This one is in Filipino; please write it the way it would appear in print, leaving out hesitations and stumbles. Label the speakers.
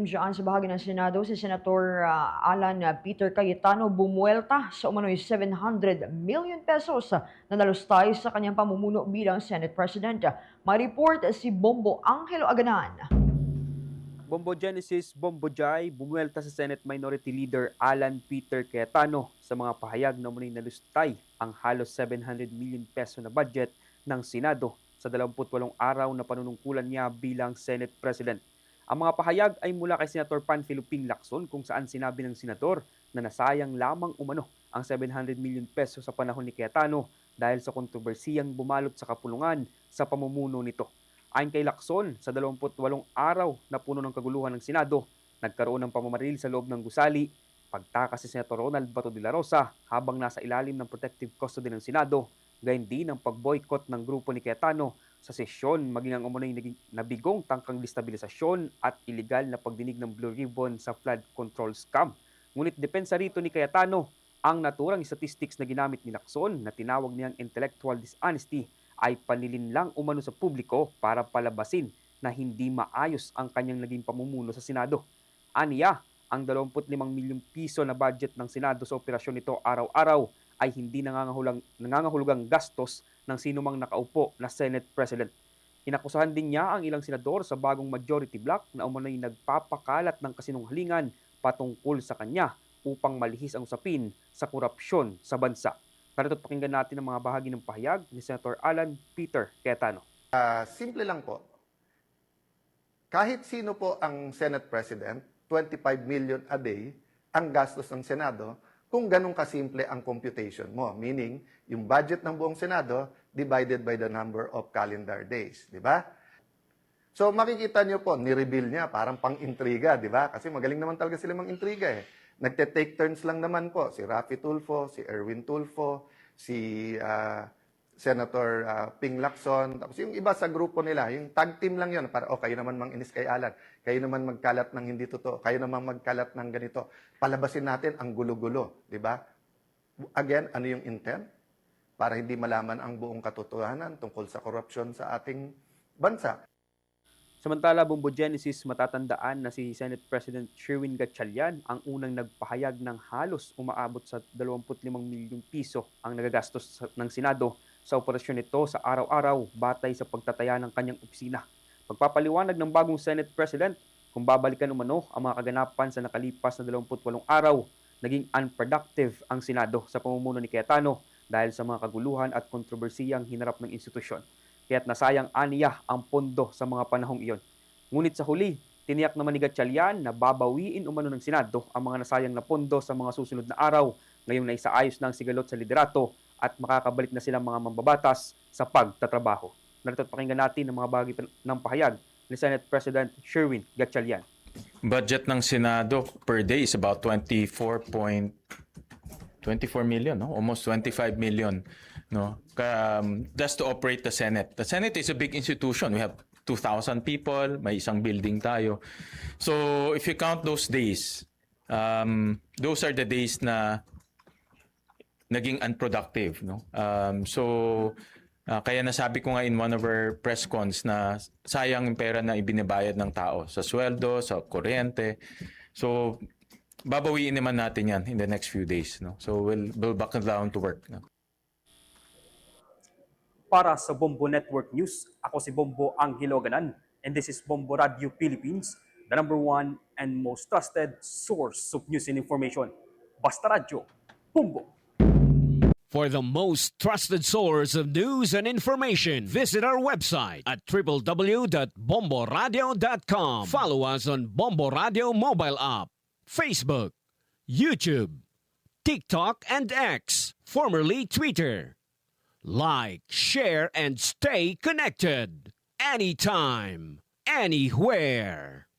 Speaker 1: Diyan sa bahagi ng Senado, si Senator Alan Peter Cayetano bumuelta sa umano'y 700 million pesos na nalustay sa kanyang pamumuno bilang Senate President. May report si Bombo Angelo Aganan.
Speaker 2: Bombo Genesis Bombo Jai bumuelta sa Senate Minority Leader Alan Peter Cayetano sa mga pahayag na munay nalustay ang halos 700 million peso na budget ng Senado sa 28 araw na panunungkulan niya bilang Senate President. Ang mga pahayag ay mula kay Senator Panfilo Ping Lacson kung saan sinabi ng senador na nasayang lamang umano ang 700 million peso sa panahon ni Cayetano dahil sa kontrobersiyang bumalot sa kapulungan sa pamumuno nito. Ayon kay Lacson, sa 28 araw na puno ng kaguluhan ng Senado, nagkaroon ng pamamaril sa loob ng gusali, pagtakas si Senator Ronald Bato de la Rosa habang nasa ilalim ng protective custody ng Senado, gayon din ang pag-boycott ng grupo ni Cayetano sa sesyon, maging ang umunay nabigong tangkang destabilisasyon at iligal na pagdinig ng Blue Ribbon sa flood control scam. Ngunit depensa rito ni Cayetano, ang naturang statistics na ginamit ni Lacson na tinawag niyang intellectual dishonesty ay panlilinlang umano sa publiko para palabasin na hindi maayos ang kanyang naging pamumuno sa Senado. Aniya, ang 25 milyong piso na budget ng Senado sa operasyon nito araw-araw ay hindi nangangahulugang gastos ng sinumang nakaupo na Senate President. Inakusahan din niya ang ilang senador sa bagong majority bloc na umano'y nagpapakalat ng kasinungalingan patungkol sa kanya upang malihis ang usapin sa korupsyon sa bansa. Narito't pakinggan natin ang mga bahagi ng pahayag ni Senator Alan Peter Cayetano.
Speaker 3: Simple lang po. Kahit sino po ang Senate President, 25 million a day ang gastos ng Senado kung ganun kasimple ang computation mo. Meaning, yung budget ng buong Senado divided by the number of calendar days. Di ba? So, makikita nyo po, nireveal niya, parang pang-intriga, di ba? Kasi magaling naman talaga sila mang-intriga eh. Nagte-take turns lang naman po. Si Raffy Tulfo, si Erwin Tulfo, si Senator Ping Lacson. Tapos yung iba sa grupo nila, yung tag team lang yun. Para, kayo naman mang-inis kay Alan. Kayo naman magkalat ng hindi totoo. Kayo naman magkalat ng ganito. Palabasin natin ang gulo-gulo. Di ba? Again, ano yung intent? Para hindi malaman ang buong katotohanan tungkol sa korupsyon sa ating bansa.
Speaker 2: Samantala, Bombo Genesis, matatandaan na si Senate President Sherwin Gatchalian ang unang nagpahayag ng halos umaabot sa 25 milyong piso ang nagagastos ng Senado sa operasyon nito sa araw-araw batay sa pagtataya ng kanyang opisina. Pagpapaliwanag ng bagong Senate President kung babalikan umano ang mga kaganapan sa nakalipas na 28 araw, naging unproductive ang Senado sa pamumuno ni Cayetano dahil sa mga kaguluhan at kontrobersiyang hinarap ng institusyon. Kaya't nasayang aniya ang pondo sa mga panahong iyon. Ngunit sa huli, tiniyak naman ni Gatchalian na babawiin umano ng Senado ang mga nasayang na pondo sa mga susunod na araw ngayong naisaayos na ang sigalot sa liderato at makakabalik na silang mga mambabatas sa pagtatrabaho. Narito't pakinggan natin ang mga bahagi ng pahayag ni Senate President Sherwin Gatchalian.
Speaker 4: Budget ng Senado per day is about 24 million, no? Almost 25 million, no? Just to operate the Senate. The Senate is a big institution. We have 2,000 people, may isang building tayo. So if you count those days, those are the days na naging unproductive, no? Kaya nasabi ko nga in one of our press cons na sayang yung pera na ibinibayad ng tao sa sweldo, sa kuryente. So babawiin naman natin yan in the next few days, no? So we'll back down to work, no?
Speaker 2: Para sa Bombo Network News, ako si Bombo Angelo Aganan, and this is Bombo Radio Philippines, the #1 and most trusted source of news and information. Basta Radio, Bombo!
Speaker 5: For the most trusted source of news and information, visit our website at www.bomboradio.com. Follow us on Bombo Radio mobile app, Facebook, YouTube, TikTok, and X, formerly Twitter. Like, share, and stay connected. Anytime, anywhere.